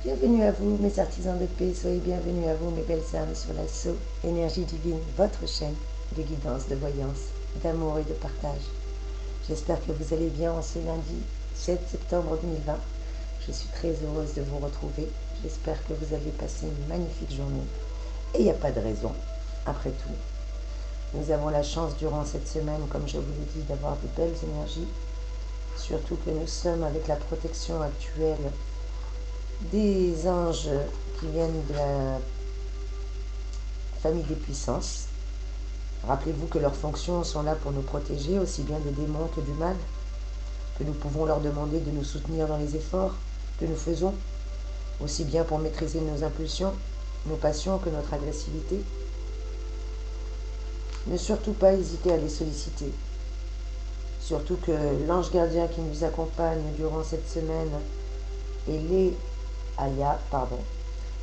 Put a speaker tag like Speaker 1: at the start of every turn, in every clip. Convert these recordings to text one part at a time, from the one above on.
Speaker 1: Bienvenue à vous, mes artisans de paix, soyez bienvenus à vous, mes belles âmes, sur l'assaut Énergie Divine, votre chaîne de guidance, de voyance, d'amour et de partage. J'espère que vous allez bien en ce lundi 7 septembre 2020. Je suis très heureuse de vous retrouver. J'espère que vous avez passé une magnifique journée. Et il n'y a pas de raison, après tout. Nous avons la chance durant cette semaine, comme je vous l'ai dit, d'avoir de belles énergies. Surtout que nous sommes avec la protection actuelle des anges qui viennent de la famille des puissances. Rappelez-vous que leurs fonctions sont là pour nous protéger, aussi bien des démons que du mal, que nous pouvons leur demander de nous soutenir dans les efforts que nous faisons, aussi bien pour maîtriser nos impulsions, nos passions que notre agressivité. Ne surtout pas hésiter à les solliciter. Surtout que l'ange gardien qui nous accompagne durant cette semaine est Léaïa,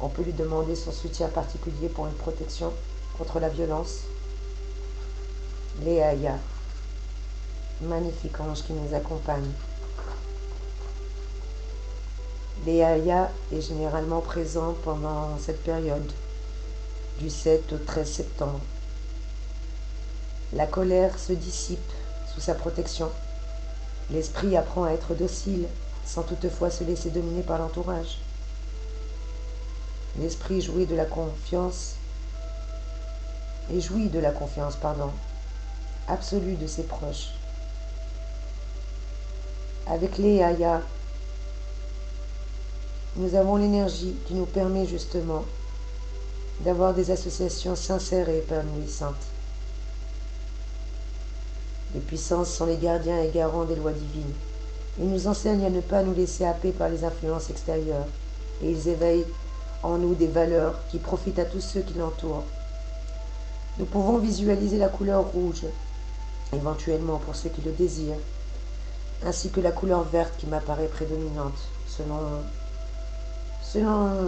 Speaker 1: On peut lui demander son soutien particulier pour une protection contre la violence. Léaïa, magnifique ange qui nous accompagne. Léaïa est généralement présent pendant cette période, du 7 au 13 septembre. La colère se dissipe sous sa protection. L'esprit apprend à être docile, sans toutefois se laisser dominer par l'entourage. L'esprit jouit de la confiance absolue de ses proches. Avec Léaïa, nous avons l'énergie qui nous permet justement d'avoir des associations sincères et épanouissantes. Les puissances sont les gardiens et garants des lois divines. Ils nous enseignent à ne pas nous laisser happer par les influences extérieures et ils éveillent en nous des valeurs qui profitent à tous ceux qui l'entourent. Nous pouvons visualiser la couleur rouge, éventuellement pour ceux qui le désirent, ainsi que la couleur verte qui m'apparaît prédominante selon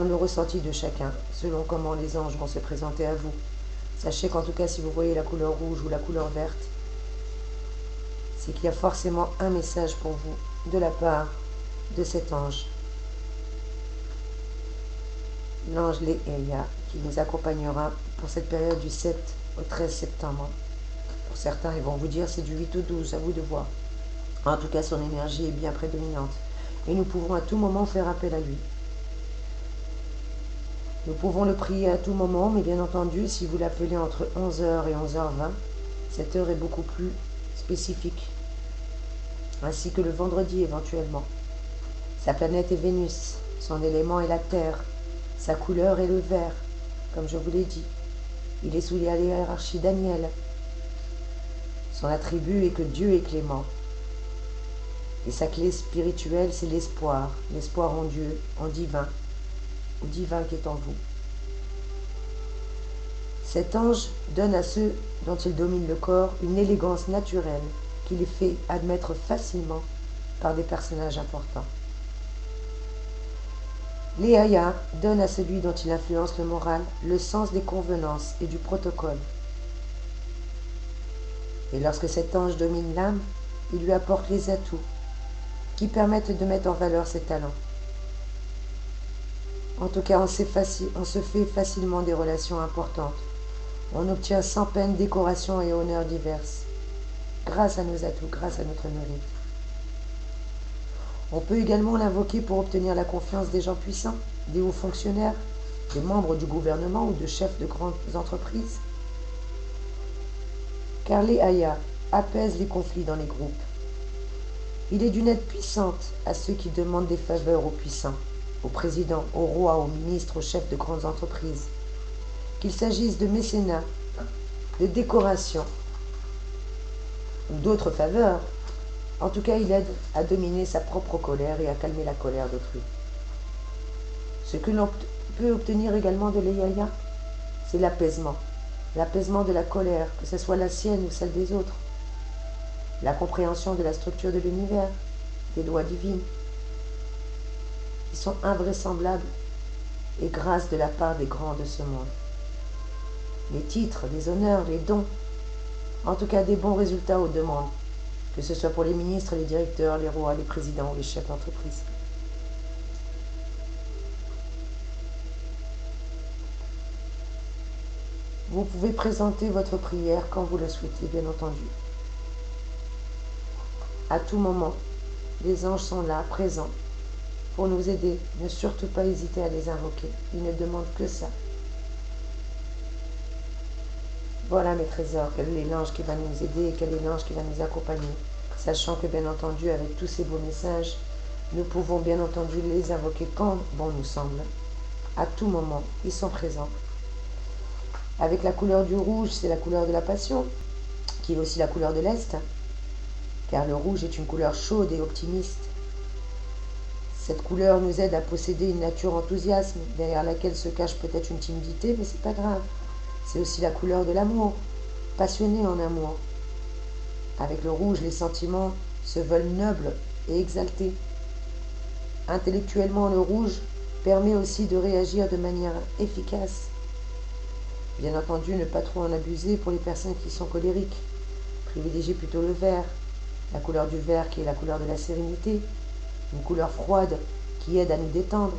Speaker 1: le ressenti de chacun, selon comment les anges vont se présenter à vous. Sachez qu'en tout cas, si vous voyez la couleur rouge ou la couleur verte, c'est qu'il y a forcément un message pour vous de la part de cet ange. L'ange Léaïa qui nous accompagnera pour cette période du 7 au 13 septembre. Pour certains, ils vont vous dire c'est du 8 au 12, à vous de voir. En tout cas, son énergie est bien prédominante. Et nous pouvons à tout moment faire appel à lui. Nous pouvons le prier à tout moment, mais bien entendu, si vous l'appelez entre 11h et 11h20, cette heure est beaucoup plus spécifique. Ainsi que le vendredi éventuellement. Sa planète est Vénus, son élément est la terre, sa couleur est le vert, comme je vous l'ai dit. Il est sous la hiérarchie Daniel. Son attribut est que Dieu est clément. Et sa clé spirituelle, c'est l'espoir en Dieu, en divin, au divin qui est en vous. Cet ange donne à ceux dont il domine le corps une élégance naturelle qui les fait admettre facilement par des personnages importants. Léaïa donne à celui dont il influence le moral le sens des convenances et du protocole. Et lorsque cet ange domine l'âme, il lui apporte les atouts qui permettent de mettre en valeur ses talents. En tout cas, on se fait facilement des relations importantes. On obtient sans peine décorations et honneurs diverses, grâce à nos atouts, grâce à notre mérite. On peut également l'invoquer pour obtenir la confiance des gens puissants, des hauts fonctionnaires, des membres du gouvernement ou de chefs de grandes entreprises. Car Léaïa apaise les conflits dans les groupes. Il est d'une aide puissante à ceux qui demandent des faveurs aux puissants, aux présidents, aux rois, aux ministres, aux chefs de grandes entreprises. Qu'il s'agisse de mécénat, de décoration ou d'autres faveurs, en tout cas, il aide à dominer sa propre colère et à calmer la colère d'autrui. Ce que l'on peut obtenir également de Léaïa, c'est l'apaisement. L'apaisement de la colère, que ce soit la sienne ou celle des autres. La compréhension de la structure de l'univers, des lois divines, qui sont invraisemblables et grâce de la part des grands de ce monde. Les titres, les honneurs, les dons, en tout cas des bons résultats aux demandes, que ce soit pour les ministres, les directeurs, les rois, les présidents ou les chefs d'entreprise. Vous pouvez présenter votre prière quand vous le souhaitez, bien entendu. À tout moment, les anges sont là, présents, pour nous aider. Ne surtout pas hésiter à les invoquer. Ils ne demandent que ça. Voilà mes trésors, quel est l'ange qui va nous aider et quel est l'ange qui va nous accompagner. Sachant que bien entendu, avec tous ces beaux messages, nous pouvons bien entendu les invoquer quand bon nous semble. À tout moment, ils sont présents. Avec la couleur du rouge, c'est la couleur de la passion, qui est aussi la couleur de l'Est, car le rouge est une couleur chaude et optimiste. Cette couleur nous aide à posséder une nature enthousiasme, derrière laquelle se cache peut-être une timidité, mais c'est pas grave. C'est aussi la couleur de l'amour, passionné en amour. Avec le rouge, les sentiments se veulent nobles et exaltés. Intellectuellement, le rouge permet aussi de réagir de manière efficace. Bien entendu, ne pas trop en abuser pour les personnes qui sont colériques. Privilégiez plutôt le vert, la couleur du vert qui est la couleur de la sérénité, une couleur froide qui aide à nous détendre.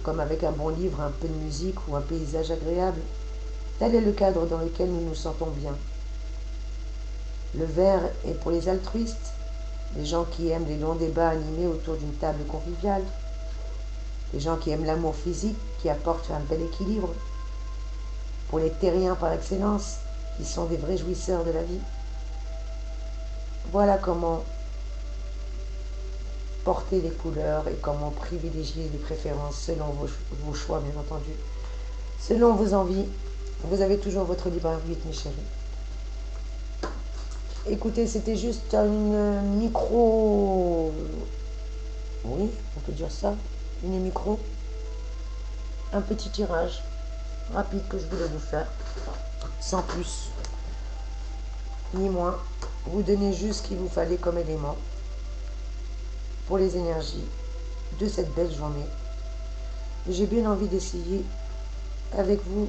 Speaker 1: Comme avec un bon livre, un peu de musique ou un paysage agréable. Tel est le cadre dans lequel nous nous sentons bien. Le vert est pour les altruistes, les gens qui aiment les longs débats animés autour d'une table conviviale, les gens qui aiment l'amour physique, qui apporte un bel équilibre, pour les terriens par excellence, qui sont des vrais jouisseurs de la vie. Voilà comment porter les couleurs et comment privilégier les préférences selon vos choix, bien entendu. Selon vos envies, vous avez toujours votre libre arbitre, mes chéris. Écoutez, c'était juste une micro... Oui, on peut dire ça. Une micro. Un petit tirage rapide que je voulais vous faire. Sans plus, ni moins. Vous donnez juste ce qu'il vous fallait comme élément pour les énergies de cette belle journée. J'ai bien envie d'essayer avec vous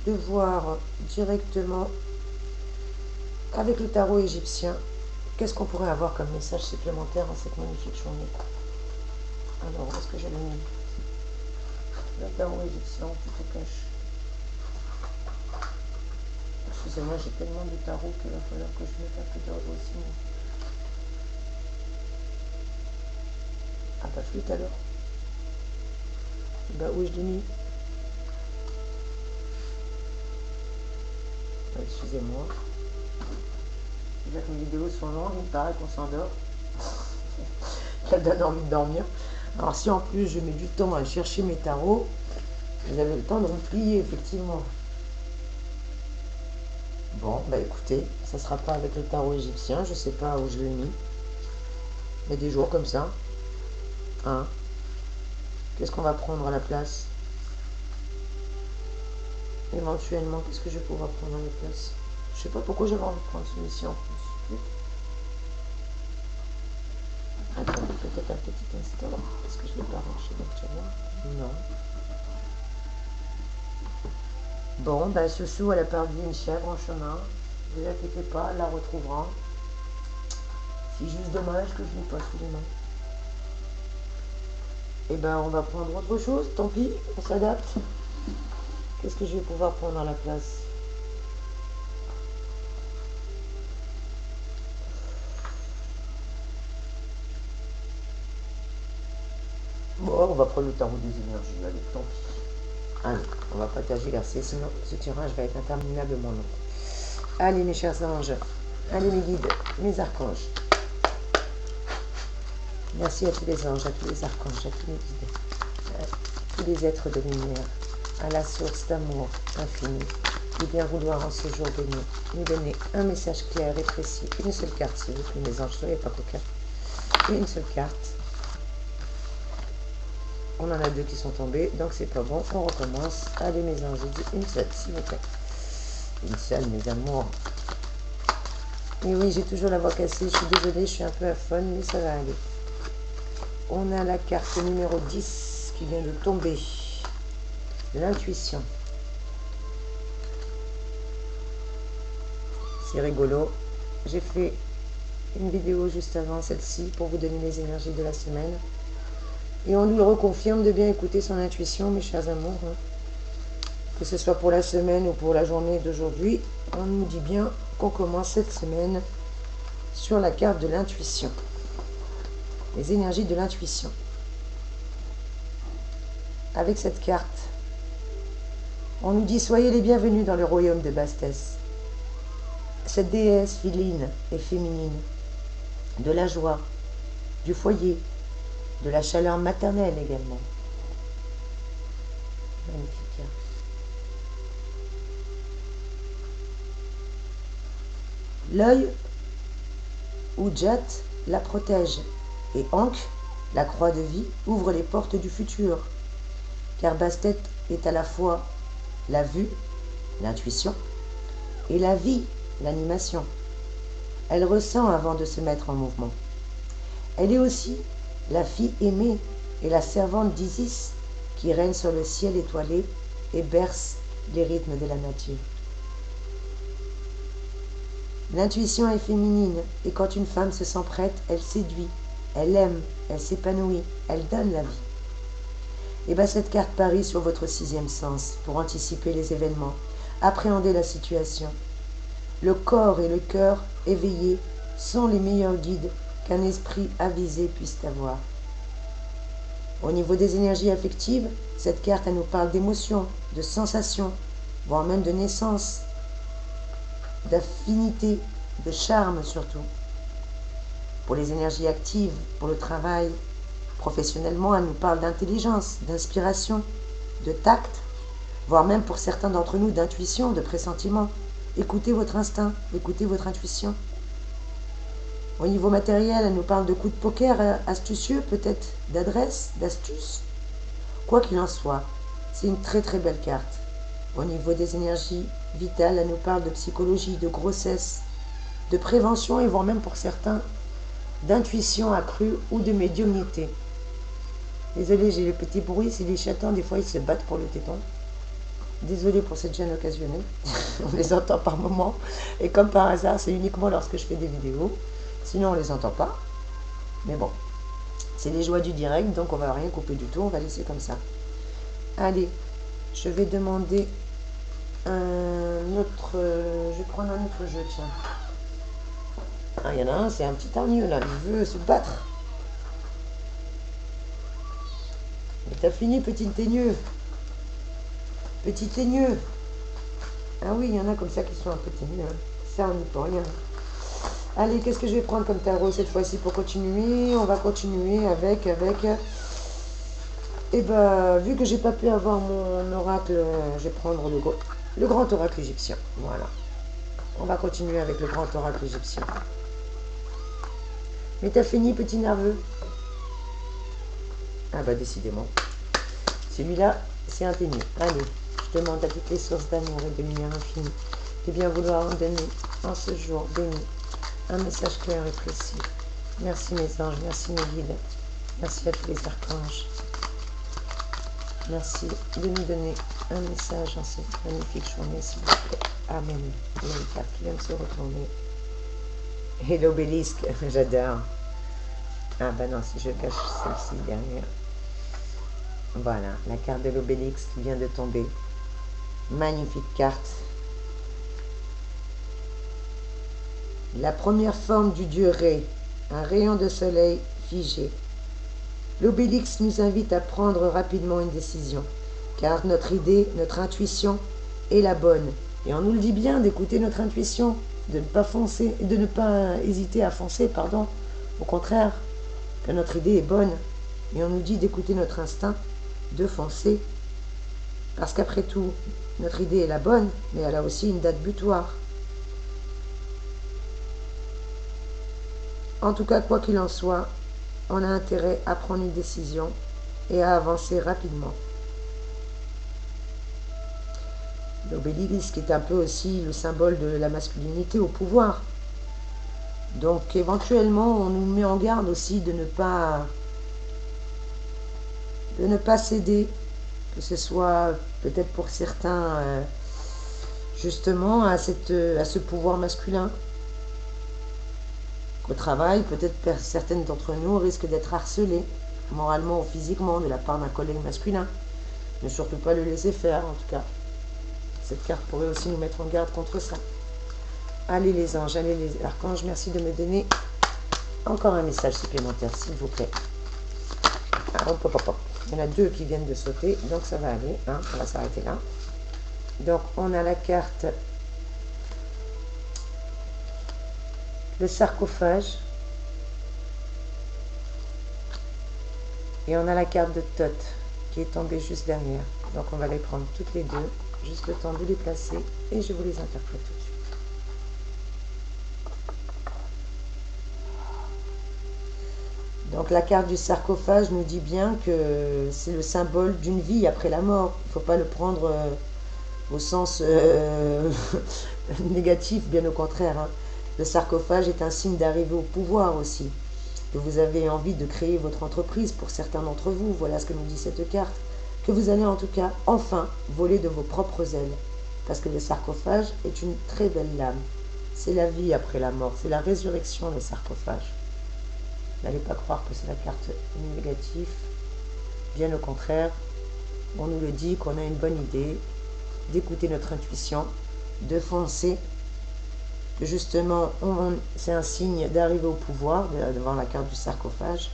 Speaker 1: de voir directement avec le tarot égyptien qu'est-ce qu'on pourrait avoir comme message supplémentaire dans cette magnifique journée. Alors, où est-ce que j'avais mis le tarot égyptien tout au cache? Excusez-moi, j'ai tellement de tarot qu'il va falloir que je mette un peu d'ordre aussi. Ah bah flûte alors. Bah où je l'ai mis? Excusez-moi. Déjà que mes vidéos sont longues, il paraît qu'on s'endort. Ça donne envie de dormir. Alors si en plus je mets du temps à chercher mes tarots, vous avez le temps de me plier, effectivement. Bon, bah écoutez, ça sera pas avec le tarot égyptien, je sais pas où je l'ai mis. Il y a des jours comme ça. Hein? Qu'est-ce qu'on va prendre à la place? Éventuellement, qu'est-ce que je vais pouvoir prendre à la place? Je sais pas pourquoi j'avais envie de prendre celui-ci en plus. Attendez peut-être un petit instant. Est-ce que je l'ai pas rangé actuellement? Non. Bon, ben Chouchou, elle a perdu une chèvre en chemin. Ne vous inquiétez pas, elle la retrouvera. C'est juste dommage que je n'ai pas sous les mains. Eh ben, on va prendre autre chose, tant pis, on s'adapte. Qu'est-ce que je vais pouvoir prendre à la place? Bon, on va prendre le tarot des énergies, allez, tant pis. Allez, on va pas tergiverser, sinon ce tirage va être interminablement long. Allez, mes chers anges, allez, mes guides, mes archanges. Merci à tous les anges, à tous les archanges, à tous les guides, à tous les êtres de lumière, à la source d'amour infini, de bien vouloir en ce jour béni, nous donner un message clair et précis, une seule carte, s'il vous plaît, mes anges, soyez pas coquins, une seule carte. On en a deux qui sont tombés, donc c'est pas bon, on recommence. Allez mes anges, je dis une seule, s'il vous plaît. Une seule, mes amours. Et oui, j'ai toujours la voix cassée, je suis désolée, je suis un peu aphone, mais ça va aller. On a la carte numéro 10 qui vient de tomber. L'intuition. C'est rigolo. J'ai fait une vidéo juste avant celle-ci pour vous donner les énergies de la semaine. Et on nous reconfirme de bien écouter son intuition, mes chers amours. que ce soit pour la semaine ou pour la journée d'aujourd'hui, on nous dit bien qu'on commence cette semaine sur la carte de l'intuition, les énergies de l'intuition. Avec cette carte, on nous dit soyez les bienvenus dans le royaume de Bastès. Cette déesse féline et féminine, de la joie, du foyer, de la chaleur maternelle également. Magnifique. L'œil ou Jat la protège et Ankh, la croix de vie, ouvre les portes du futur. Car Bastet est à la fois la vue, l'intuition, et la vie, l'animation. Elle ressent avant de se mettre en mouvement. Elle est aussi la fille aimée et la servante d'Isis qui règne sur le ciel étoilé et berce les rythmes de la nature. L'intuition est féminine et quand une femme se sent prête, elle séduit, elle aime, elle s'épanouit, elle donne la vie. Et bien cette carte parie sur votre sixième sens pour anticiper les événements, appréhender la situation. Le corps et le cœur éveillés sont les meilleurs guides qu'un esprit avisé puisse avoir. Au niveau des énergies affectives, cette carte elle nous parle d'émotions, de sensations, voire même de naissance, d'affinité, de charme surtout. Pour les énergies actives, pour le travail, professionnellement, elle nous parle d'intelligence, d'inspiration, de tact, voire même pour certains d'entre nous d'intuition, de pressentiment. Écoutez votre instinct, écoutez votre intuition. Au niveau matériel, elle nous parle de coups de poker astucieux, peut-être d'adresse, d'astuce. Quoi qu'il en soit, c'est une très très belle carte. Au niveau des énergies vitales, elle nous parle de psychologie, de grossesse, de prévention et voire même pour certains d'intuition accrue ou de médiumnité. Désolée, j'ai le petit bruit, c'est les chatons, des fois ils se battent pour le téton. Désolée pour cette gêne occasionnelle, on les entend par moments. Et comme par hasard, c'est uniquement lorsque je fais des vidéos. Sinon, on ne les entend pas. Mais bon, c'est les joies du direct, donc on ne va rien couper du tout, on va laisser comme ça. Allez, je vais demander un autre... je vais prendre un autre jeu, tiens. Ah, il y en a un, c'est un petit hargneux là, il veut se battre. Mais t'as fini, petit teigneux. Petit teigneux. Ah oui, il y en a comme ça qui sont un peu teigneux. Ça, on n'y peut rien. Allez, qu'est-ce que je vais prendre comme tarot cette fois-ci pour continuer? On va continuer avec... Eh ben, vu que j'ai pas pu avoir mon oracle, je vais prendre le grand oracle égyptien. Voilà. On va continuer avec le grand oracle égyptien. Mais t'as fini, petit nerveux? Ah bah décidément. Celui-là, c'est un teigneux. Allez, je demande à toutes les sources d'amour et de lumière infinie de bien vouloir en donner en ce jour béni un message clair et précis. Merci mes anges, merci mes guides, merci à tous les archanges. Merci de nous donner un message en cette magnifique journée, s'il vous plaît. Amen. Il y a une carte qui vient de se retourner. Et l'obélisque, j'adore. Ah bah non, si je cache celle-ci derrière. Voilà, la carte de l'obélisque vient de tomber. Magnifique carte. La première forme du dieu Ré, un rayon de soleil figé. L'obélix nous invite à prendre rapidement une décision, car notre idée, notre intuition est la bonne. Et on nous le dit bien d'écouter notre intuition, de ne pas foncer, de ne pas hésiter à foncer, pardon. Au contraire, que notre idée est bonne. Et on nous dit d'écouter notre instinct, de foncer. Parce qu'après tout, notre idée est la bonne, mais elle a aussi une date butoir. En tout cas, quoi qu'il en soit, on a intérêt à prendre une décision et à avancer rapidement. L'obélisque est un peu aussi le symbole de la masculinité au pouvoir. Donc éventuellement, on nous met en garde aussi de ne pas céder, que ce soit peut-être pour certains justement à ce pouvoir masculin. Au travail, peut-être certaines d'entre nous risquent d'être harcelées, moralement ou physiquement, de la part d'un collègue masculin. Ne surtout pas le laisser faire, en tout cas. Cette carte pourrait aussi nous mettre en garde contre ça. Allez les anges, allez les archanges, merci de me donner encore un message supplémentaire, s'il vous plaît. Ah, hop, hop, hop, hop. Il y en a 2 qui viennent de sauter, donc ça va aller. Hein, on va s'arrêter là. Donc, on a la carte le sarcophage. Et on a la carte de Thoth qui est tombée juste derrière. Donc, on va les prendre toutes les 2, juste le temps de les placer, et je vous les interprète tout de suite. Donc la carte du sarcophage nous dit bien que c'est le symbole d'une vie après la mort. Il ne faut pas le prendre au sens négatif, bien au contraire. Hein. Le sarcophage est un signe d'arrivée au pouvoir aussi. Que vous avez envie de créer votre entreprise pour certains d'entre vous, voilà ce que nous dit cette carte. Que vous allez en tout cas enfin voler de vos propres ailes. Parce que le sarcophage est une très belle lame. C'est la vie après la mort, c'est la résurrection, le sarcophage. N'allez pas croire que c'est la carte négative. Bien au contraire, on nous le dit qu'on a une bonne idée, d'écouter notre intuition, de foncer. Justement, c'est un signe d'arriver au pouvoir devant la carte du sarcophage.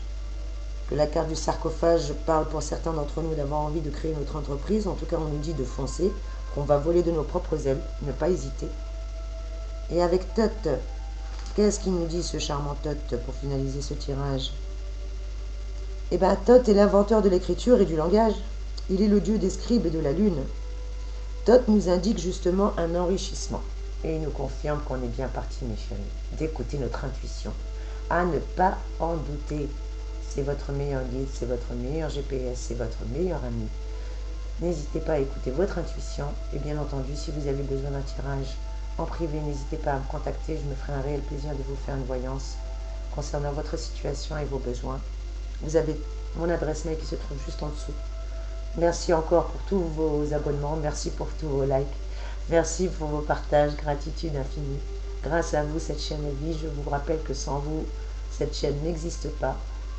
Speaker 1: Que la carte du sarcophage parle pour certains d'entre nous d'avoir envie de créer notre entreprise. En tout cas, on nous dit de foncer, qu'on va voler de nos propres ailes, ne pas hésiter. Et avec Thoth, qu'est-ce qu'il nous dit ce charmant Thoth pour finaliser ce tirage? Eh bien, Thoth est l'inventeur de l'écriture et du langage. Il est le dieu des scribes et de la lune. Thoth nous indique justement un enrichissement. Et il nous confirme qu'on est bien parti, mes chéris, d'écouter notre intuition. À ne pas en douter. C'est votre meilleur guide, c'est votre meilleur GPS, c'est votre meilleur ami. N'hésitez pas à écouter votre intuition. Et bien entendu, si vous avez besoin d'un tirage en privé, n'hésitez pas à me contacter. Je me ferai un réel plaisir de vous faire une voyance concernant votre situation et vos besoins. Vous avez mon adresse mail qui se trouve juste en dessous. Merci encore pour tous vos abonnements. Merci pour tous vos likes. Merci pour vos partages. Gratitude infinie. Grâce à vous, cette chaîne est vie. Je vous rappelle que sans vous, cette chaîne n'existe pas.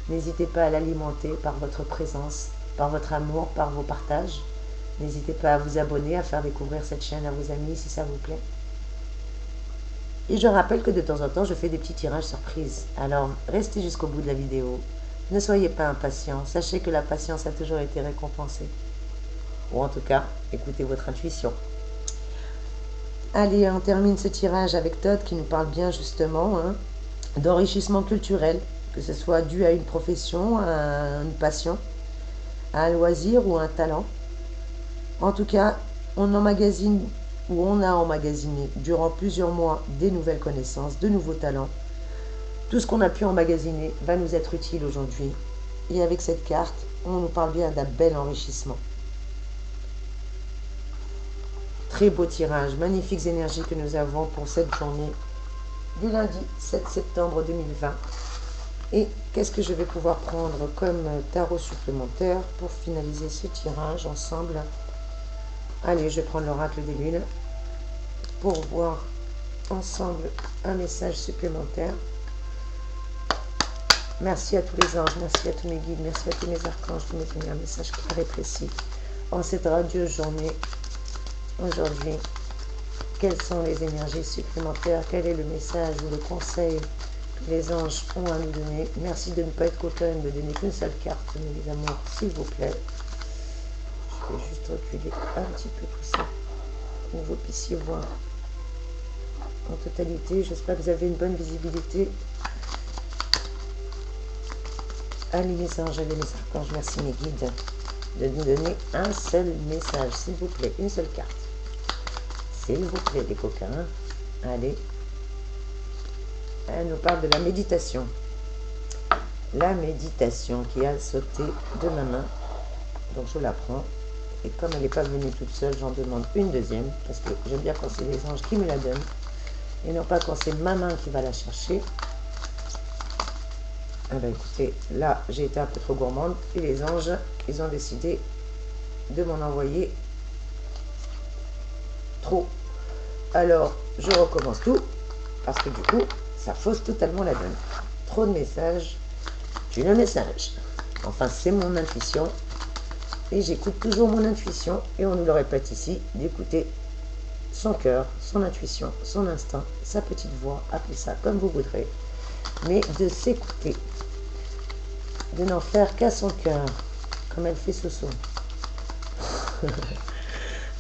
Speaker 1: N'hésitez pas à l'alimenter par votre présence, par votre amour, par vos partages. N'hésitez pas à vous abonner, à faire découvrir cette chaîne à vos amis si ça vous plaît. Et je rappelle que de temps en temps, je fais des petits tirages surprises. Alors, restez jusqu'au bout de la vidéo. Ne soyez pas impatients. Sachez que la patience a toujours été récompensée. Ou en tout cas, écoutez votre intuition. Allez, on termine ce tirage avec Thoth qui nous parle bien justement d'enrichissement culturel, que ce soit dû à une profession, à une passion, à un loisir ou à un talent. En tout cas, on emmagasine où on a emmagasiné durant plusieurs mois des nouvelles connaissances, de nouveaux talents. Tout ce qu'on a pu emmagasiner va nous être utile aujourd'hui. Et avec cette carte, on nous parle bien d'un bel enrichissement. Très beau tirage, magnifiques énergies que nous avons pour cette journée du lundi 7 septembre 2020. Et qu'est-ce que je vais pouvoir prendre comme tarot supplémentaire pour finaliser ce tirage ensemble? Allez, je vais prendre l'oracle des lunes pour voir ensemble un message supplémentaire. Merci à tous les anges, merci à tous mes guides, merci à tous mes archanges de me donner un message clair et précis en cette radieuse journée. Aujourd'hui, quelles sont les énergies supplémentaires? Quel est le message ou le conseil que les anges ont à nous donner? Merci de ne pas être coquin, de me donner qu'une seule carte, mes amours, s'il vous plaît. Je vais juste reculer un petit peu tout ça pour que vous puissiez voir en totalité. J'espère que vous avez une bonne visibilité. Allez les anges, allez les archanges, merci mes guides de nous donner un seul message, s'il vous plaît, une seule carte. S'il vous plaît, les coquins. Allez. Elle nous parle de la méditation. La méditation qui a sauté de ma main. Donc je la prends. Et comme elle n'est pas venue toute seule, j'en demande une deuxième. Parce que j'aime bien quand c'est les anges qui me la donnent. Et non pas quand c'est ma main qui va la chercher. Ah ben écoutez, là j'ai été un peu trop gourmande. Et les anges, ils ont décidé de m'en envoyer trop. Alors, je recommence tout, parce que du coup, ça fausse totalement la donne. Trop de messages, tu le message. Enfin, c'est mon intuition, et j'écoute toujours mon intuition, et on nous le répète ici, d'écouter son cœur, son intuition, son instinct, sa petite voix, appelez ça comme vous voudrez, mais de s'écouter, de n'en faire qu'à son cœur, comme elle fait Soso.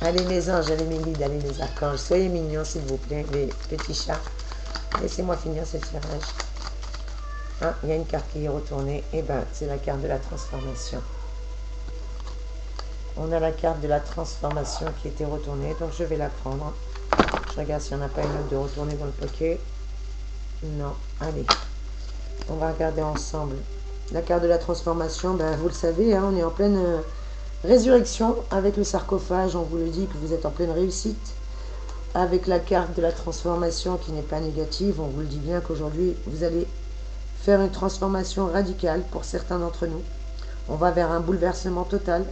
Speaker 1: Allez mes anges, allez mes guides, allez mes archanges, soyez mignons s'il vous plaît, les petits chats. Laissez-moi finir ce tirage. Ah, il y a une carte qui est retournée, et ben c'est la carte de la transformation. On a la carte de la transformation qui était retournée, donc je vais la prendre. Je regarde s'il n'y en a pas une autre de retourner dans le paquet. Non, allez. On va regarder ensemble. La carte de la transformation, ben, vous le savez, hein, on est en pleine résurrection avec le sarcophage. On vous le dit que vous êtes en pleine réussite. Avec la carte de la transformation qui n'est pas négative, on vous le dit bien qu'aujourd'hui, vous allez faire une transformation radicale pour certains d'entre nous. On va vers un bouleversement total.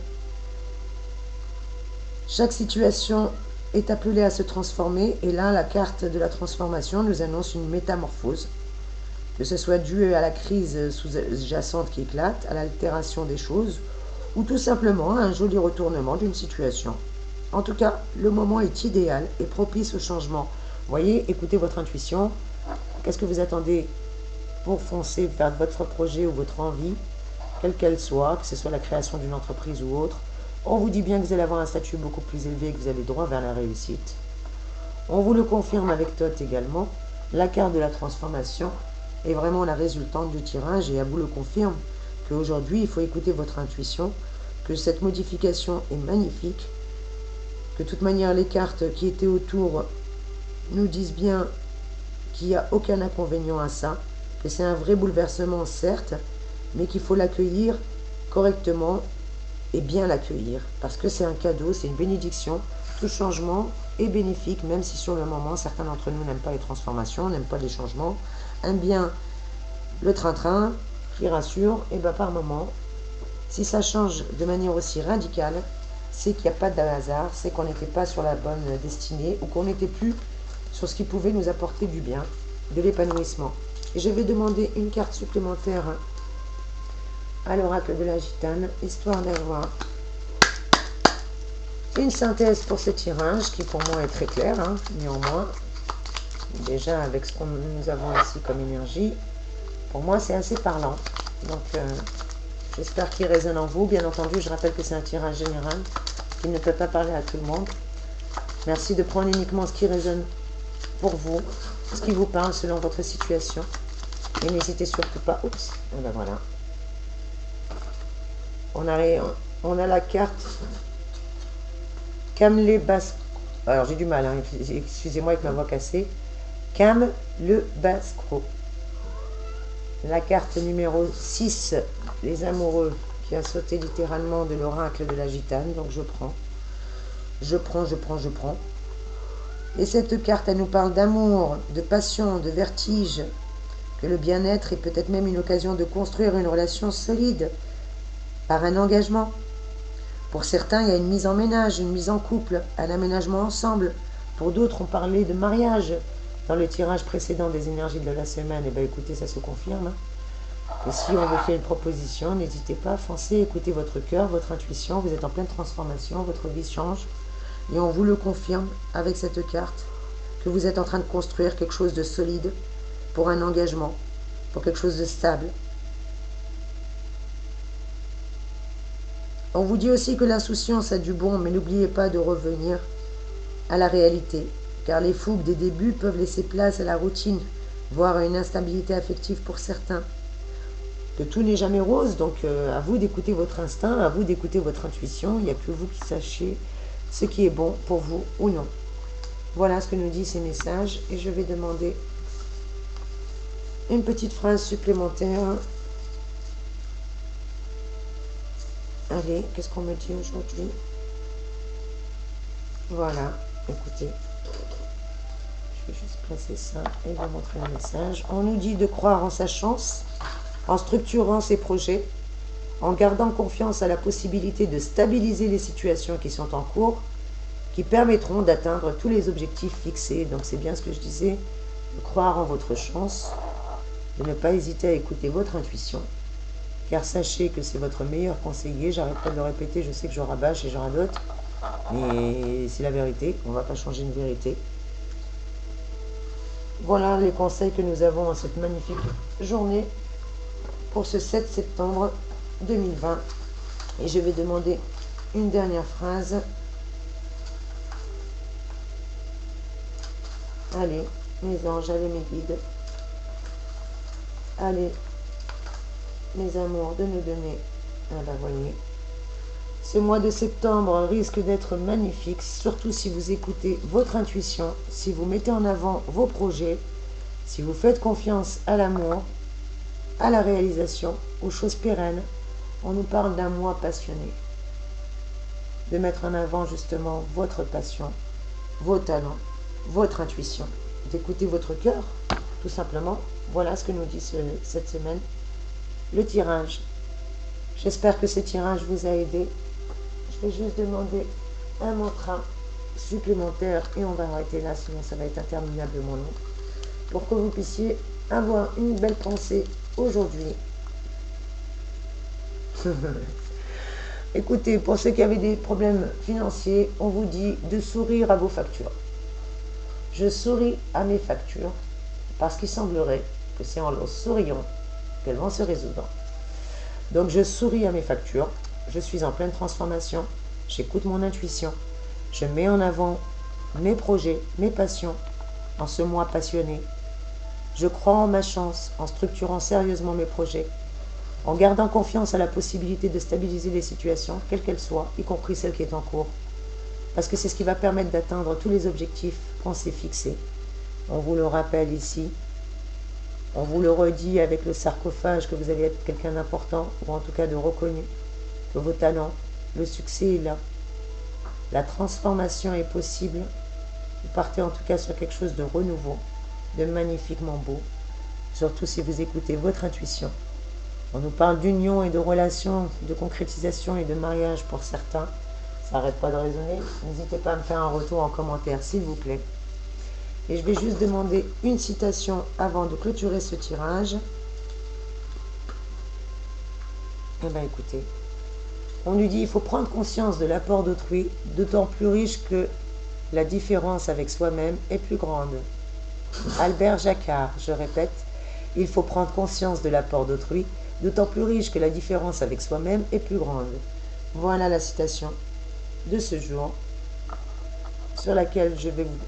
Speaker 1: Chaque situation est appelée à se transformer et là, la carte de la transformation nous annonce une métamorphose. Que ce soit dû à la crise sous-jacente qui éclate, à l'altération des choses ou tout simplement à un joli retournement d'une situation. En tout cas, le moment est idéal et propice au changement. Voyez, écoutez votre intuition. Qu'est-ce que vous attendez pour foncer vers votre projet ou votre envie, quelle qu'elle soit, que ce soit la création d'une entreprise ou autre? On vous dit bien que vous allez avoir un statut beaucoup plus élevé et que vous allez droit vers la réussite. On vous le confirme avec Thoth également. La carte de la transformation est vraiment la résultante du tirage et elle vous le confirme qu'aujourd'hui, il faut écouter votre intuition, que cette modification est magnifique, que de toute manière, les cartes qui étaient autour nous disent bien qu'il n'y a aucun inconvénient à ça, que c'est un vrai bouleversement, certes, mais qu'il faut l'accueillir correctement et bien l'accueillir, parce que c'est un cadeau, c'est une bénédiction. Tout changement est bénéfique, même si sur le moment, certains d'entre nous n'aiment pas les transformations, n'aiment pas les changements, aiment bien le train-train qui rassure, et bien par moment, si ça change de manière aussi radicale, c'est qu'il n'y a pas de hasard, c'est qu'on n'était pas sur la bonne destinée, ou qu'on n'était plus sur ce qui pouvait nous apporter du bien, de l'épanouissement. Et je vais demander une carte supplémentaire à l'oracle de la gitane, histoire d'avoir une synthèse pour ce tirage, qui pour moi est très clair, hein, néanmoins. Déjà, avec ce que nous avons ici comme énergie, pour moi c'est assez parlant. Donc, j'espère qu'il résonne en vous. Bien entendu, je rappelle que c'est un tirage général, qui ne peut pas parler à tout le monde. Merci de prendre uniquement ce qui résonne pour vous, ce qui vous parle selon votre situation. Et n'hésitez surtout pas. Oups, et ben voilà. On a la carte Cam le Basque. Alors j'ai du mal, hein, excusez-moi avec ma voix cassée. Cam le Bascro. La carte numéro 6, les amoureux, qui a sauté littéralement de l'oracle de la gitane. Donc je prends. Je prends. Et cette carte, elle nous parle d'amour, de passion, de vertige, que le bien-être est peut-être même une occasion de construire une relation solide par un engagement. Pour certains, il y a une mise en ménage, une mise en couple, un aménagement ensemble. Pour d'autres, on parlait de mariage. Dans le tirage précédent des énergies de la semaine, et bien écoutez, ça se confirme. Et si on vous fait une proposition, n'hésitez pas, foncez, écoutez votre cœur, votre intuition, vous êtes en pleine transformation, votre vie change. Et on vous le confirme avec cette carte, que vous êtes en train de construire quelque chose de solide pour un engagement, pour quelque chose de stable. On vous dit aussi que l'insouciance a du bon, mais n'oubliez pas de revenir à la réalité, car les fougues des débuts peuvent laisser place à la routine, voire à une instabilité affective pour certains. Que tout n'est jamais rose, donc à vous d'écouter votre instinct, à vous d'écouter votre intuition, il n'y a que vous qui sachiez ce qui est bon pour vous ou non. Voilà ce que nous disent ces messages, et je vais demander une petite phrase supplémentaire. Allez, qu'est-ce qu'on me dit aujourd'hui? Voilà, écoutez, je vais juste placer ça et vous montrer le message. On nous dit de croire en sa chance, en structurant ses projets, en gardant confiance à la possibilité de stabiliser les situations qui sont en cours, qui permettront d'atteindre tous les objectifs fixés. Donc c'est bien ce que je disais, de croire en votre chance, de ne pas hésiter à écouter votre intuition, car sachez que c'est votre meilleur conseiller. J'arrête pas de le répéter, je sais que j'en rabâche et j'en d'autres. Mais c'est la vérité, on ne va pas changer une vérité. Voilà les conseils que nous avons en cette magnifique journée pour ce 7 septembre 2020. Et je vais demander une dernière phrase. Allez, mes anges, allez mes guides. Allez, mes amours, de nous donner. Ah ben voyez. Ce mois de septembre risque d'être magnifique, surtout si vous écoutez votre intuition, si vous mettez en avant vos projets, si vous faites confiance à l'amour, à la réalisation, aux choses pérennes. On nous parle d'un mois passionné. De mettre en avant justement votre passion, vos talents, votre intuition. D'écouter votre cœur, tout simplement. Voilà ce que nous dit cette semaine le tirage. J'espère que ce tirage vous a aidé. Je vais juste demander un mantra supplémentaire et on va arrêter là, sinon ça va être interminablement long, pour que vous puissiez avoir une belle pensée aujourd'hui. Écoutez, pour ceux qui avaient des problèmes financiers, on vous dit de sourire à vos factures. Je souris à mes factures parce qu'il semblerait que c'est en leur souriant qu'elles vont se résoudre. Donc je souris à mes factures, je suis en pleine transformation, j'écoute mon intuition, je mets en avant mes projets, mes passions en ce mois passionné. Je crois en ma chance en structurant sérieusement mes projets, en gardant confiance à la possibilité de stabiliser les situations, quelles qu'elles soient, y compris celle qui est en cours, parce que c'est ce qui va permettre d'atteindre tous les objectifs qu'on s'est fixés. On vous le rappelle ici, on vous le redit avec le sarcophage que vous allez être quelqu'un d'important, ou en tout cas de reconnu, que vos talents, le succès est là. La transformation est possible. Vous partez en tout cas sur quelque chose de renouveau, de magnifiquement beau, surtout si vous écoutez votre intuition. On nous parle d'union et de relations, de concrétisation et de mariage pour certains. Ça n'arrête pas de résonner. N'hésitez pas à me faire un retour en commentaire, s'il vous plaît. Et je vais juste demander une citation avant de clôturer ce tirage. Eh bien écoutez, on lui dit il faut prendre conscience de l'apport d'autrui, d'autant plus riche que la différence avec soi-même est plus grande. Albert Jacquard, je répète, il faut prendre conscience de l'apport d'autrui, d'autant plus riche que la différence avec soi-même est plus grande. Voilà la citation de ce jour, sur laquelle je vais vous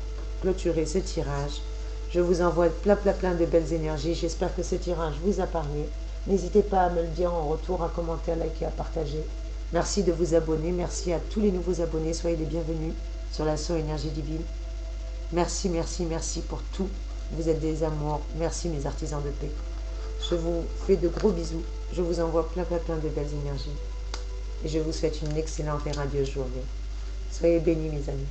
Speaker 1: clôturer ce tirage. Je vous envoie plein de belles énergies. J'espère que ce tirage vous a parlé. N'hésitez pas à me le dire en retour, à commenter, à liker, à partager. Merci de vous abonner. Merci à tous les nouveaux abonnés. Soyez les bienvenus sur l'assaut Énergie Divine. Merci pour tout. Vous êtes des amours. Merci mes artisans de paix. Je vous fais de gros bisous. Je vous envoie plein de belles énergies. Et je vous souhaite une excellente et radieuse journée. Soyez bénis mes amis.